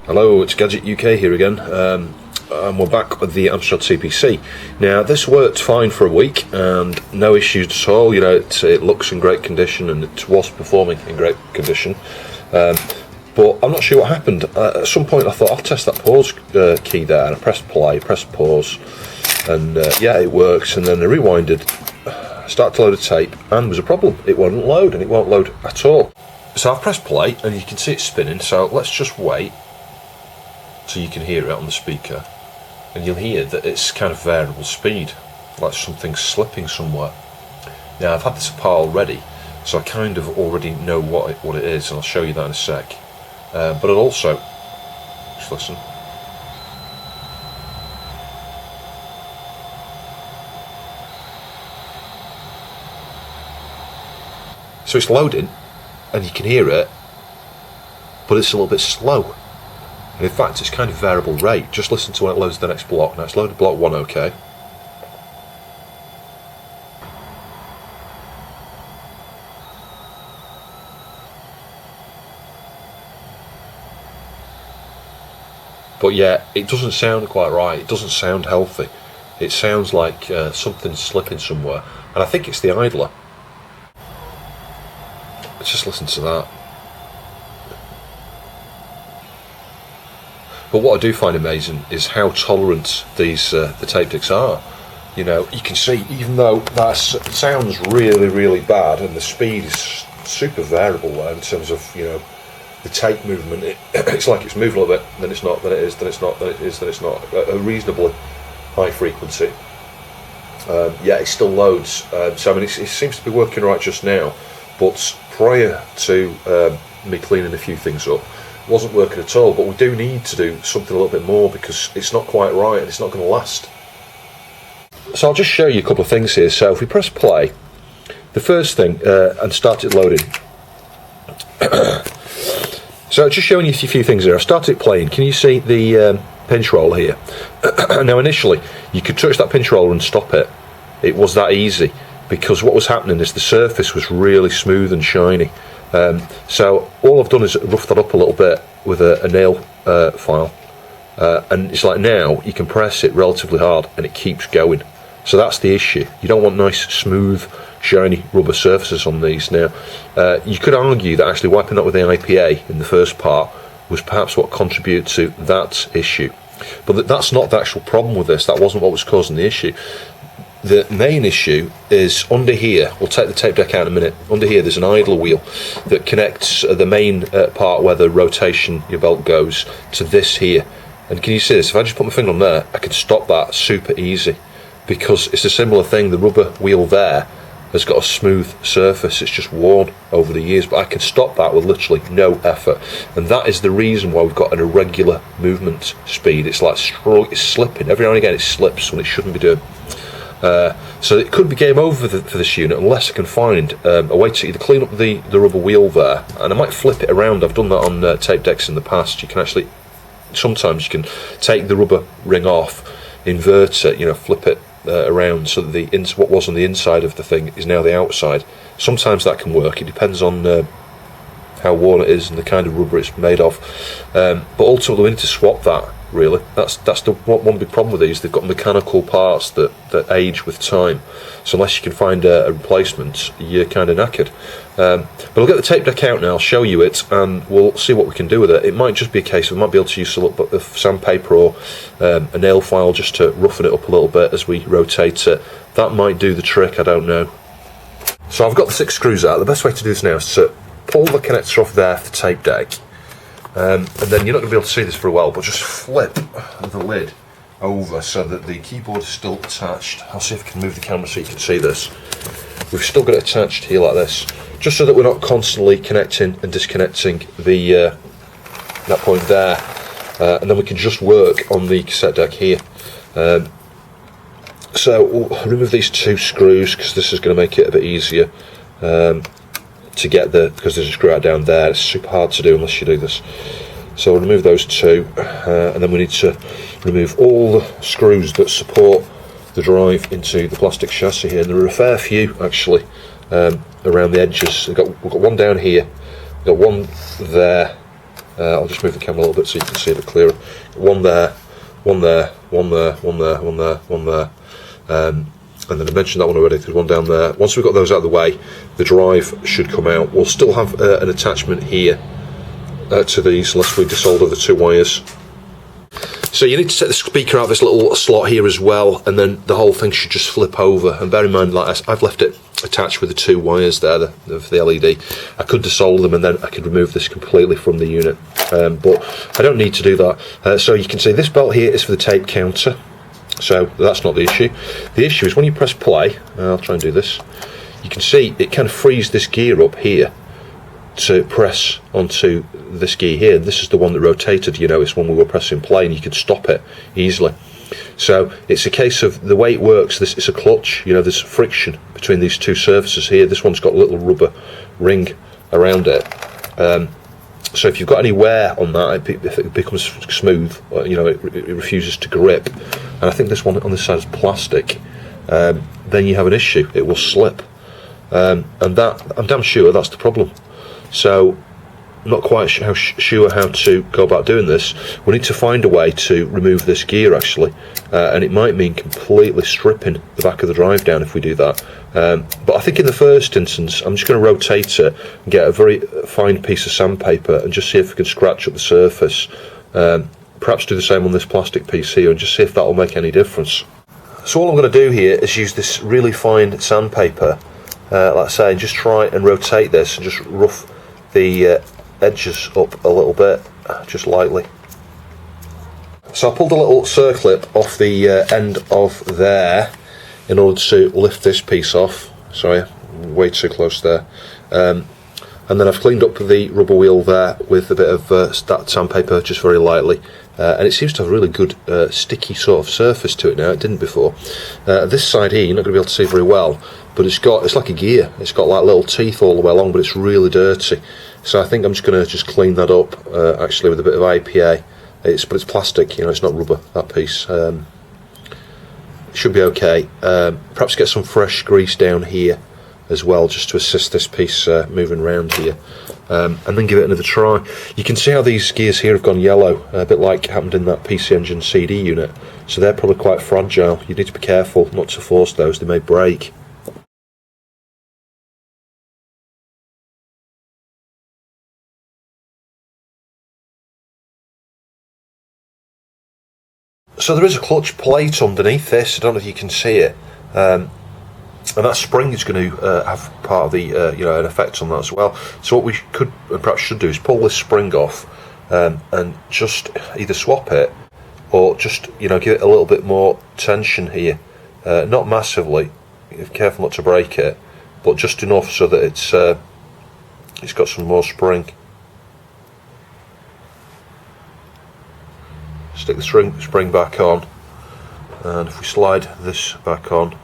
Hello, it's Gadget UK here again, and we're back with the Amstrad CPC. Now, this worked fine for a week and no issues at all. You know, it looks in great condition and it was performing in great condition. But I'm not sure what happened. At some point I thought I'll test that pause key there, and I pressed play, pressed pause, and yeah, it works. And then I rewinded, started to load a tape, and there was a problem. It wouldn't load, and it won't load at all. So I've pressed play, and you can see it spinning, so let's just wait so you can hear it on the speaker. And you'll hear that it's kind of variable speed, like something's slipping somewhere. Now, I've had this apart already, so I kind of already know what it is, and I'll show you that in a sec. But I'll also, just listen. So it's loading, and you can hear it, but it's a little bit slow. And in fact, it's kind of variable rate. Just listen to when it loads the next block. Now it's loaded block 1, okay. But yeah, it doesn't sound quite right. It doesn't sound healthy. It sounds like something's slipping somewhere. And I think it's the idler. Let's just listen to that. But what I do find amazing is how tolerant these the tape decks are. You know, you can see, even though that sounds really, really bad, and the speed is super variable there in terms of, you know, the tape movement. It's like it's moving a little bit, then it's not, then it is, then it's not, then it is, then it's not. A reasonably high frequency. Yeah, it still loads. So I mean, it seems to be working right just now. But prior to me cleaning a few things up, it wasn't working at all. But we do need to do something a little bit more because it's not quite right and it's not going to last. So I'll just show you a couple of things here. So if we press play, the first thing, and start it loading. So just showing you a few things here. I started playing. Can you see the pinch roller here? Now initially, you could touch that pinch roller and stop it. It was that easy, because what was happening is the surface was really smooth and shiny. So all I've done is rough that up a little bit with a nail file. And it's like now, you can press it relatively hard and it keeps going. So that's the issue. You don't want nice, smooth, shiny rubber surfaces on these. Now, you could argue that actually wiping that with the IPA in the first part was perhaps what contributed to that issue. But that's not the actual problem with this. That wasn't what was causing the issue. The main issue is under here. We'll take the tape deck out in a minute. Under here there's an idler wheel that connects the main part where the rotation your belt goes to this here. And can you see this? If I just put my finger on there, I can stop that super easy, because it's a similar thing. The rubber wheel there has got a smooth surface. It's just worn over the years, but I can stop that with literally no effort. And that is the reason why we've got an irregular movement speed. It's like it's slipping. Every now and again it slips when it shouldn't be doing. So it could be game over for this unit unless I can find a way to either clean up the rubber wheel there, and I might flip it around. I've done that on tape decks in the past. You can actually, sometimes you can take the rubber ring off, invert it, you know, flip it around so that what was on the inside of the thing is now the outside. Sometimes that can work. It depends on how worn it is and the kind of rubber it's made of. But ultimately we need to swap that. Really, that's the one big problem with these. They've got mechanical parts that age with time. So unless you can find a replacement, you're kind of knackered. But I'll get the tape deck out now. I'll show you it, and we'll see what we can do with it. It might just be a case of we might be able to use a little bit of sandpaper or a nail file just to roughen it up a little bit as we rotate it. That might do the trick. I don't know. So I've got the 6 screws out. The best way to do this now is to pull the connector off there for the tape deck. And then you're not going to be able to see this very well, but just flip the lid over so that the keyboard is still attached. I'll see if I can move the camera so you can see this. We've still got it attached here like this, just so that we're not constantly connecting and disconnecting the that point there, and then we can just work on the cassette deck here. So we'll remove these 2 screws because this is going to make it a bit easier to get because there's a screw out down there. It's super hard to do unless you do this. So we'll remove those 2, and then we need to remove all the screws that support the drive into the plastic chassis here. And there are a fair few actually around the edges. We've got one down here, we've got one there, I'll just move the camera a little bit so you can see it a bit clearer. One there, one there, one there, one there, one there, one there. And then I mentioned that one already, there's one down there. Once we've got those out of the way, the drive should come out. We'll still have an attachment here to these unless we desolder the 2 wires. So you need to take the speaker out of this little slot here as well, and then the whole thing should just flip over. And bear in mind, like I've left it attached with the 2 wires there of the LED. I could desolder them and then I could remove this completely from the unit, but I don't need to do that. So you can see this belt here is for the tape counter, so that's not the issue. The issue is when you press play, I'll try and do this, you can see it kind of frees this gear up here to press onto this gear here. This is the one that rotated, you know, it's when we were pressing play, and you could stop it easily. So it's a case of the way it works, it's a clutch, you know, there's friction between these 2 surfaces here. This one's got a little rubber ring around it. So if you've got any wear on that, if it becomes smooth, you know, it refuses to grip. And I think this one on this side is plastic. Then you have an issue, it will slip. And that, I'm damn sure that's the problem. So I'm not quite sure how to go about doing this. We need to find a way to remove this gear actually, and it might mean completely stripping the back of the drive down if we do that. But I think in the first instance I'm just going to rotate it and get a very fine piece of sandpaper and just see if we can scratch up the surface. Perhaps do the same on this plastic piece here and just see if that will make any difference. So all I'm going to do here is use this really fine sandpaper, like I say, and just try and rotate this and just rough the edges up a little bit, just lightly. So I pulled a little circlip off the end of there in order to lift this piece off. Sorry, way too close there. And then I've cleaned up the rubber wheel there with a bit of that sandpaper, just very lightly. And it seems to have a really good sticky sort of surface to it now. It didn't before. This side here you're not going to be able to see very well, but it's like a gear. It's got like little teeth all the way along, but it's really dirty. So I think I'm just going to clean that up actually with a bit of IPA. But it's plastic, you know, it's not rubber, that piece. It should be okay. Perhaps get some fresh grease down here as well, just to assist this piece moving around here. And then give it another try. You can see how these gears here have gone yellow, a bit like happened in that PC Engine CD unit. So they're probably quite fragile. You need to be careful not to force those, they may break. So there is a clutch plate underneath this, I don't know if you can see it, and that spring is going to have part of the, you know, an effect on that as well. So what we could and perhaps should do is pull this spring off and just either swap it or just, you know, give it a little bit more tension here, not massively, be careful not to break it, but just enough so that it's got some more spring. Stick the spring back on, and if we slide this back on,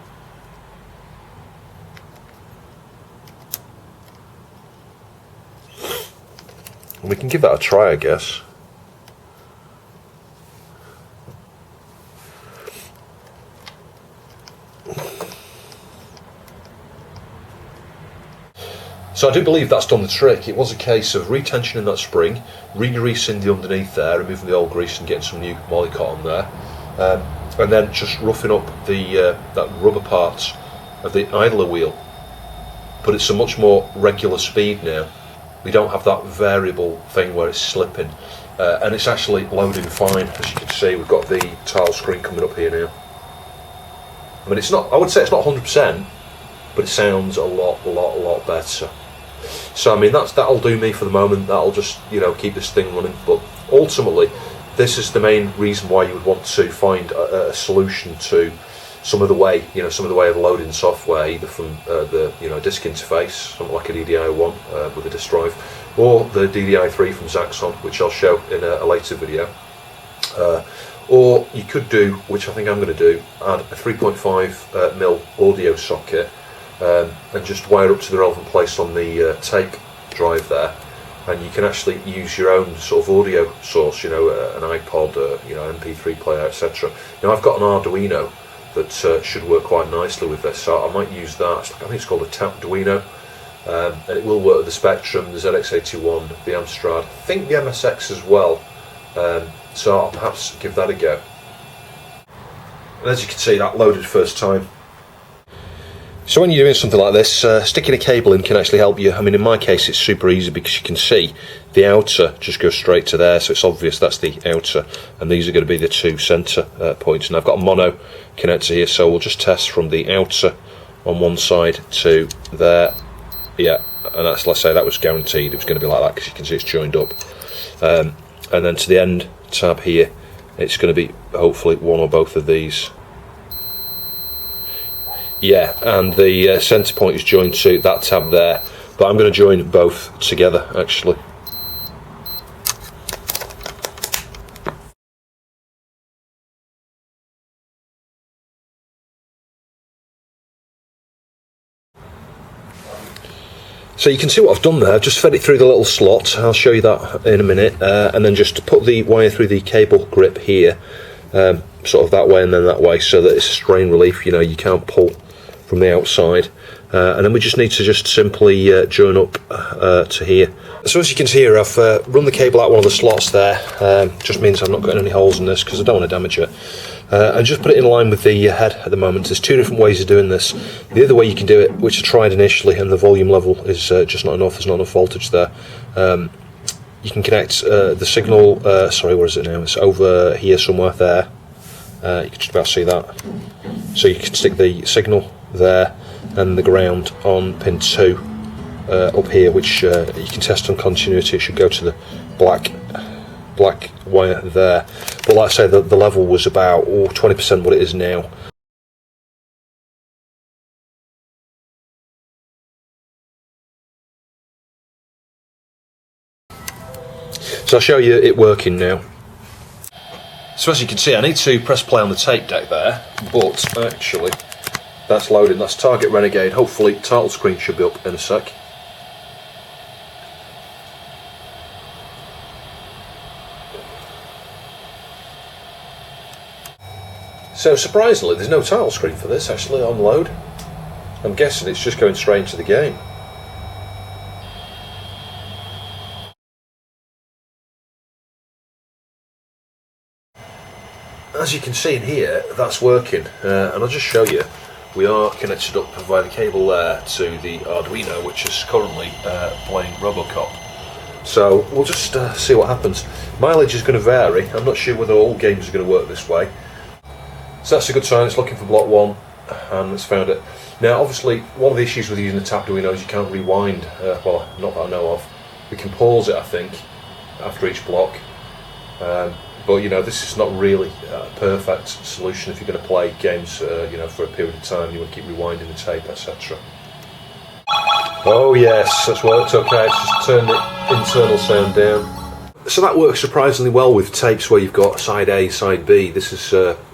and we can give that a try, I guess. So I do believe that's done the trick. It was a case of retensioning that spring, re-greasing the underneath there, removing the old grease and getting some new Molycott on there, and then just roughing up the that rubber parts of the idler wheel. But it's a much more regular speed now. We don't have that variable thing where it's slipping, and it's actually loading fine. As you can see, we've got the tile screen coming up here now. I mean, it's not, I would say it's not 100%, but it sounds a lot better. So I mean, that'll do me for the moment. That'll just, you know, keep this thing running. But ultimately, this is the main reason why you would want to find a solution to some of the way, you know, some of the way of loading software, either from the, you know, disk interface, something like a DDI1 with a disk drive, or the DDI3 from Zaxxon, which I'll show in a later video. Or you could do, which I think I'm going to do, add a 3.5mm audio socket. And just wire up to the relevant place on the tape drive there, and you can actually use your own sort of audio source, you know, an iPod, you know, MP3 player, etc. Now I've got an Arduino that should work quite nicely with this, so I might use that. I think it's called a Tapduino. and it will work with the Spectrum, the ZX81, the Amstrad, I think the MSX as well, so I'll perhaps give that a go. And as you can see, that loaded first time. So when you're doing something like this, sticking a cable in can actually help you. I mean, in my case it's super easy because you can see the outer just goes straight to there, so it's obvious that's the outer, and these are going to be the two centre points. And I've got a mono connector here, so we'll just test from the outer on one side to there. Yeah, and that's, let's say that was guaranteed, it was going to be like that because you can see it's joined up. And then to the end tab here, it's going to be hopefully one or both of these. Yeah, and the centre point is joined to that tab there, but I'm going to join both together actually. So you can see what I've done there. I've just fed it through the little slot. I'll show you that in a minute, and then just put the wire through the cable grip here, sort of that way and then that way, so that it's a strain relief, you know, you can't pull from the outside. And then we just need to just simply join up to here. So as you can see here, I've run the cable out one of the slots there. Just means I'm not getting any holes in this because I don't want to damage it. And just put it in line with the head at the moment. There's two different ways of doing this. The other way you can do it, which I tried initially, and the volume level is just not enough, there's not enough voltage there. You can connect the signal, sorry, where is it now? It's over here somewhere there. You can just about see that. So you can stick the signal there and the ground on pin 2 up here, which you can test on continuity. It should go to the black wire there, but like I say, the level was about 20% what it is now. So I'll show you it working now. So as you can see, I need to press play on the tape deck there, but actually that's loading. That's Target Renegade. Hopefully title screen should be up in a sec. So surprisingly, there's no title screen for this actually on load. I'm guessing it's just going straight into the game. As you can see in here, that's working, and I'll just show you. We are connected up via the cable there to the Arduino, which is currently playing Robocop. So we'll just see what happens. Mileage is going to vary. I'm not sure whether all games are going to work this way. So that's a good sign. It's looking for block 1, and it's found it. Now obviously one of the issues with using the Arduino is you can't rewind, well, not that I know of. We can pause it, I think, after each block, but you know, this is not really a perfect solution if you're going to play games you know, for a period of time. You want to keep rewinding the tape, etc. Oh yes, that's worked okay. It's just turned the internal sound down. So that works surprisingly well with tapes where you've got side A, side B. This is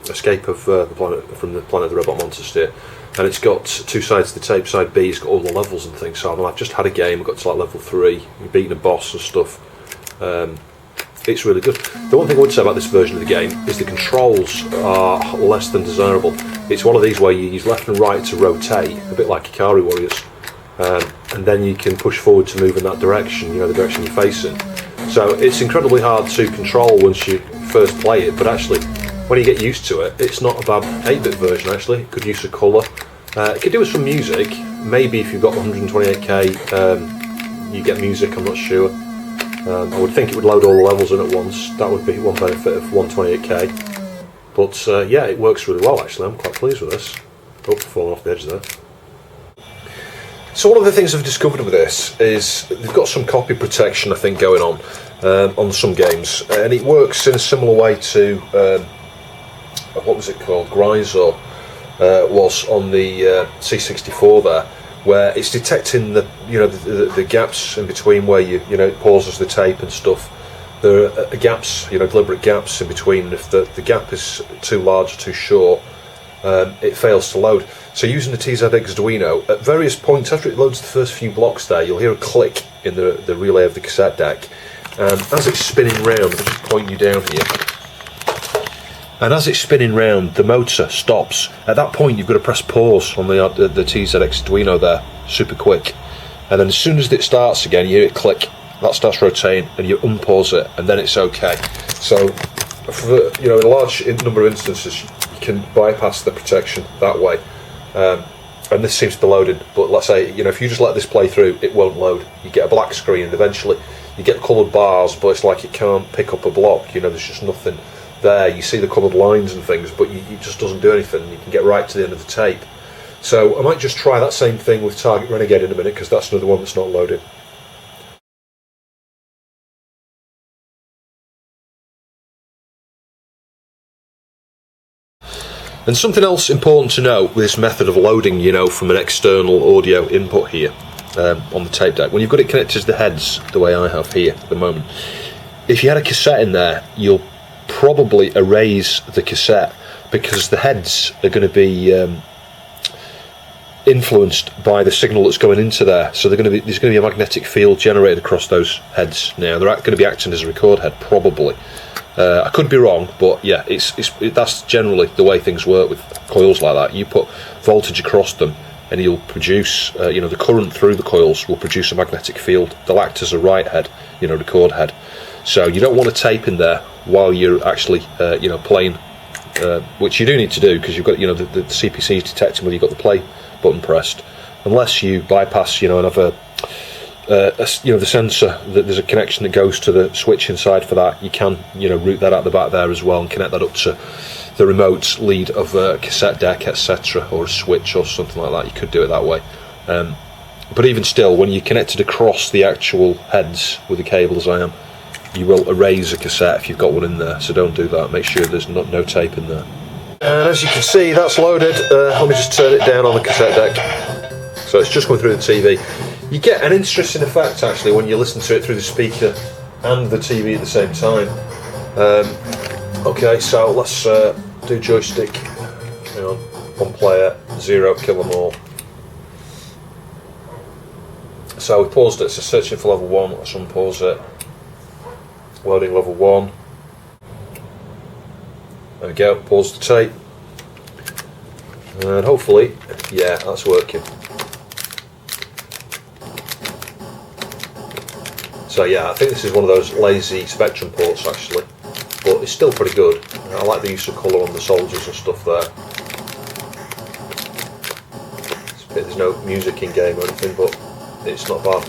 Escape of the Planet, from the Planet of the Robot Monsters here, and it's got two sides to the tape. Side B has got all the levels and things. So I've just had a game, I got to like level 3, beating a boss and stuff. It's really good. The one thing I would say about this version of the game is the controls are less than desirable. It's one of these where you use left and right to rotate, a bit like Ikari Warriors, and then you can push forward to move in that direction, you know, the direction you're facing. So it's incredibly hard to control once you first play it, but actually when you get used to it, it's not a bad 8-bit version actually. It could use a colour. It could do with some music. Maybe if you've got 128k, you get music, I'm not sure. I would think it would load all the levels in at once. That would be one benefit of 128k. But yeah, it works really well actually. I'm quite pleased with this. Oh, falling off the edge there. So one of the things I've discovered with this is they've got some copy protection, I think, going on some games, and it works in a similar way to what was it called, Gryzor was on the C64 there, where it's detecting the, you know, the gaps in between where you know, it pauses the tape and stuff. There are gaps, you know, deliberate gaps in between. If the gap is too large or too short, it fails to load. So using the TZX Arduino, at various points after it loads the first few blocks there, you'll hear a click in the relay of the cassette deck, and as it's spinning round, I'll just point you down here, and as it's spinning round, the motor stops. At that point you've got to press pause on the TZX Arduino there, super quick, and then as soon as it starts again, you hear it click, that starts rotating, and you unpause it, and then it's okay. So, for, in a large number of instances, you can bypass the protection that way. And this seems to be loaded, but let's say, if you just let this play through, it won't load. You get a black screen, and eventually you get coloured bars, but it's like it can't pick up a block. There's just nothing there. You see the coloured lines and things, but it just doesn't do anything. You can get right to the end of the tape. So I might just try that same thing with Target Renegade in a minute, because that's another one that's not loaded. And something else important to know with this method of loading, from an external audio input here on the tape deck, when you've got it connected to the heads, the way I have here at the moment, if you had a cassette in there, you'll probably erase the cassette, because the heads are going to be influenced by the signal that's going into there. So there's going to be a magnetic field generated across those heads. Now they're going to be acting as a record head, probably. I could be wrong, but yeah, that's generally the way things work with coils like that. You put voltage across them, and you'll produce, the current through the coils will produce a magnetic field. They'll act as a write head, record head. So you don't want a tape in there while you're actually, playing, which you do need to do, because you've got, the CPC is detecting whether you've got the play button pressed, unless you bypass, and have the sensor, that there's a connection that goes to the switch inside for that. You can route that out the back there as well, and connect that up to the remote lead of a cassette deck, etc., or a switch or something like that. You could do it that way, but even still, when you connect it across the actual heads with the cable, as I am, you will erase a cassette if you've got one in there. So don't do that. Make sure there's no tape in there. And as you can see, that's loaded. Let me just turn it down on the cassette deck. So it's just going through the TV. You get an interesting effect actually when you listen to it through the speaker and the TV at the same time. Okay, so let's do joystick. Hang on, one player, 0, kill them all. So we paused it, so searching for level 1, let's unpause it. Loading level 1. There we go, pause the tape. And hopefully, yeah, that's working. So yeah, I think this is one of those lazy Spectrum ports actually, but it's still pretty good. I like the use of colour on the soldiers and stuff there. There's no music in game or anything, but it's not bad.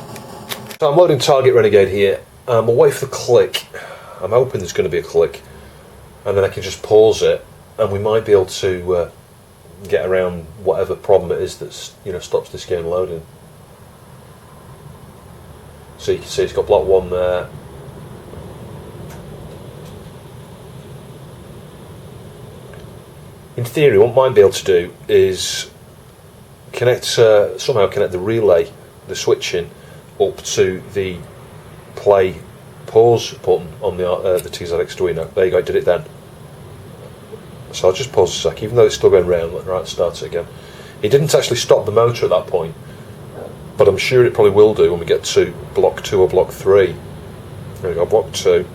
So I'm loading Target Renegade here. I'll wait for the click. I'm hoping there's going to be a click, and then I can just pause it, and we might be able to get around whatever problem it is that's stops this game loading. So you can see it's got block 1 there. In theory, what I might be able to do is somehow connect the relay, the switching, up to the play pause button on the TZX Arduino. There you go, I did it then. So I'll just pause a sec, even though it's still going round. Right, start it again. It didn't actually stop the motor at that point, but I'm sure it probably will do when we get to block 2 or block 3. There we go, block 2.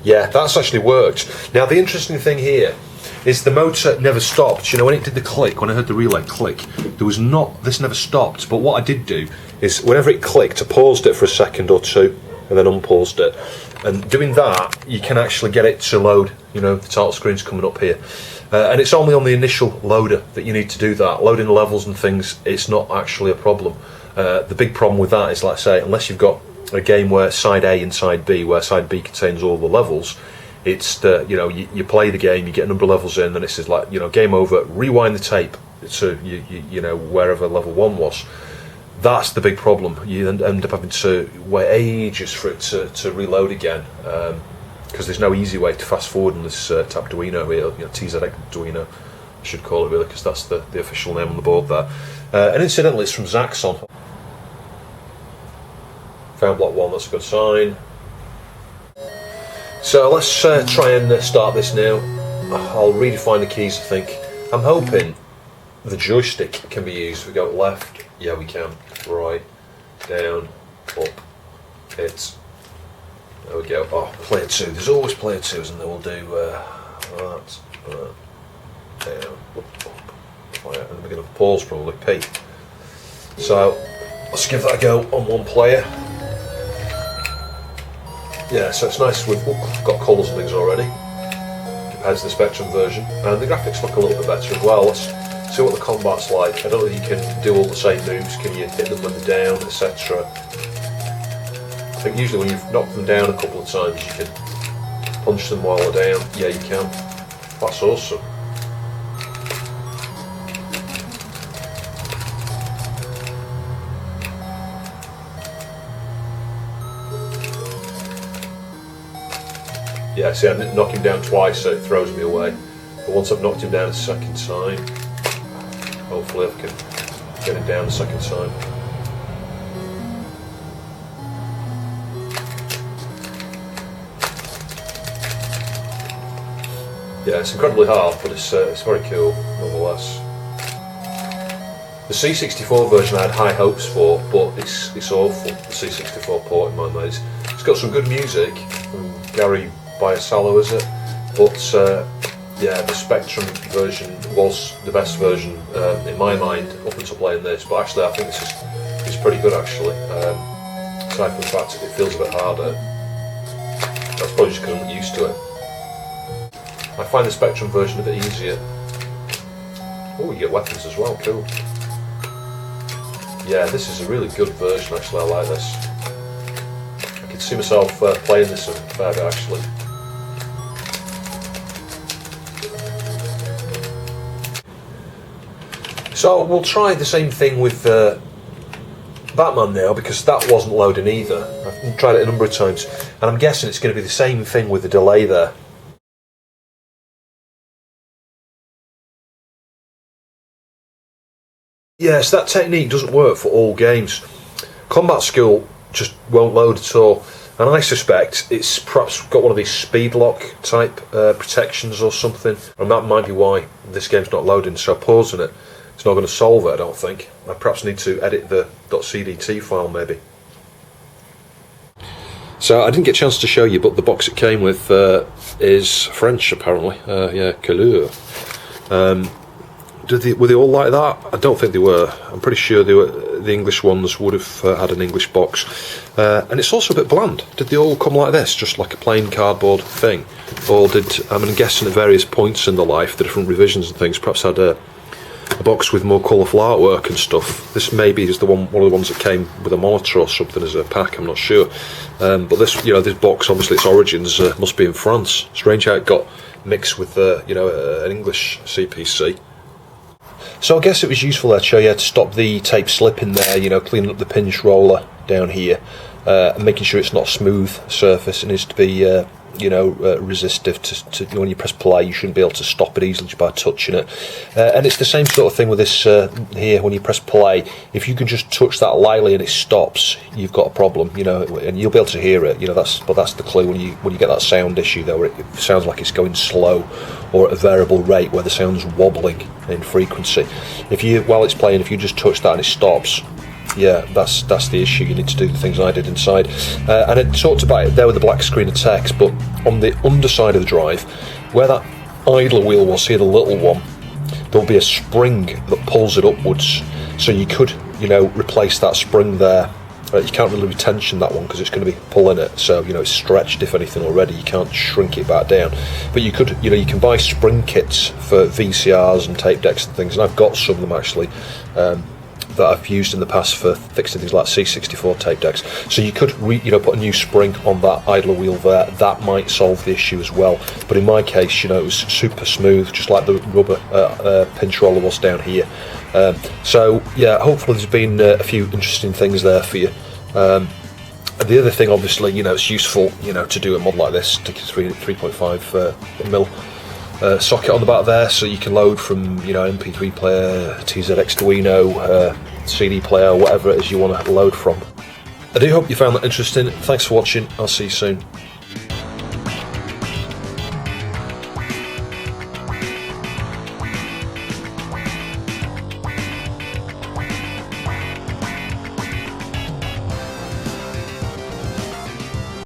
Yeah, that's actually worked. Now the interesting thing here is the motor never stopped. When it did the click, when I heard the relay click, this never stopped. But what I did do is whenever it clicked, I paused it for a second or two and then unpaused it. And doing that, you can actually get it to load. The title screen's coming up here. And it's only on the initial loader that you need to do that. Loading the levels and things, it's not actually a problem. The big problem with that is, like I say, unless you've got a game where side A and side B, where side B contains all the levels, it's the you play the game, you get a number of levels in, and it says like game over, rewind the tape to wherever level 1 was. That's the big problem. You end up having to wait ages for it to reload again, because there's no easy way to fast forward on this tap Arduino here, TZX Arduino I should call it really, because that's the official name on the board there. And incidentally, it's from Zaxxon. Found block 1, that's a good sign. So let's try and start this now. I'll redefine the keys, I think. I'm hoping the joystick can be used. We go left, yeah we can, right, down, up, hit. There we go. Oh, player 2. There's always player 2s, and then we'll do that, down, up, player, and then we're going to pause probably, P. So let's give that a go on one player. Yeah, so it's nice. We've got colours and things already compared to the Spectrum version, and the graphics look a little bit better as well. Let's see what the combat's like. I don't know if you can do all the same moves. Can you hit them when they're down, etc.? I think usually when you've knocked them down a couple of times, you can punch them while they're down. Yeah, you can. That's awesome. Yeah, see, I didn't knock him down twice, so it throws me away. But once I've knocked him down a second time, hopefully I can get him down a second time. Yeah, it's incredibly hard, but it's very cool nonetheless. The C64 version I had high hopes for, but it's awful. The C64 port in my mind. It's got some good music from Gary Biasalo, is it? But yeah, the Spectrum version was the best version in my mind up until playing this. But actually, I think this is pretty good actually. Aside from the fact it feels a bit harder, that's probably just because I'm not used to it. I find the Spectrum version a bit easier. Oh, you get weapons as well. Cool. Yeah, this is a really good version actually. I like this. I could see myself playing this a fair bit actually. So we'll try the same thing with Batman now, because that wasn't loading either. I've tried it a number of times, and I'm guessing it's going to be the same thing with the delay there. Yes, that technique doesn't work for all games. Combat School just won't load at all, and I suspect it's perhaps got one of these speed lock type protections or something, and that might be why this game's not loading. So pausing it, it's not going to solve it, I don't think. I perhaps need to edit the .cdt file maybe. So I didn't get a chance to show you, but the box it came with is French apparently. Yeah, couleur. Were they all like that? I don't think they were. I'm pretty sure the English ones would have had an English box. And it's also a bit bland. Did they all come like this, just like a plain cardboard thing? Or did, I'm guessing at various points in the life, the different revisions and things, perhaps had a box with more colourful artwork and stuff. This maybe is one of the ones that came with a monitor or something as a pack, I'm not sure. But this, this box, obviously its origins must be in France. Strange how it got mixed with, an English CPC. So I guess it was useful there to show you how to stop the tape slipping there, cleaning up the pinch roller down here, and making sure it's not a smooth surface. It needs to be, resistive to when you press play. You shouldn't be able to stop it easily just by touching it. And it's the same sort of thing with this here. When you press play, if you can just touch that lightly and it stops, you've got a problem, and you'll be able to hear it. That's the clue when you get that sound issue though, where it sounds like it's going slow or at a variable rate, where the sound's wobbling in frequency. While it's playing, if you just touch that and it stops, yeah, that's the issue. You need to do the things I did inside, and it talked about it there with the black screen of text. But on the underside of the drive, where that idler wheel was here, the little one, there'll be a spring that pulls it upwards. So you could, replace that spring there. You can't really retension that one because it's going to be pulling it. So it's stretched if anything already. You can't shrink it back down. But you could, you can buy spring kits for VCRs and tape decks and things. And I've got some of them actually. That I've used in the past for fixing things like C64 tape decks. So you could, put a new spring on that idler wheel there. That might solve the issue as well. But in my case, it was super smooth, just like the rubber pinch roller was down here. So yeah, hopefully there's been a few interesting things there for you. The other thing, obviously, it's useful, to do a mod like this, to 3.5 mil. Socket on the back there, so you can load from MP3 player, TZX Arduino, CD player, whatever it is you want to load from. I do hope you found that interesting. Thanks for watching. I'll see you soon.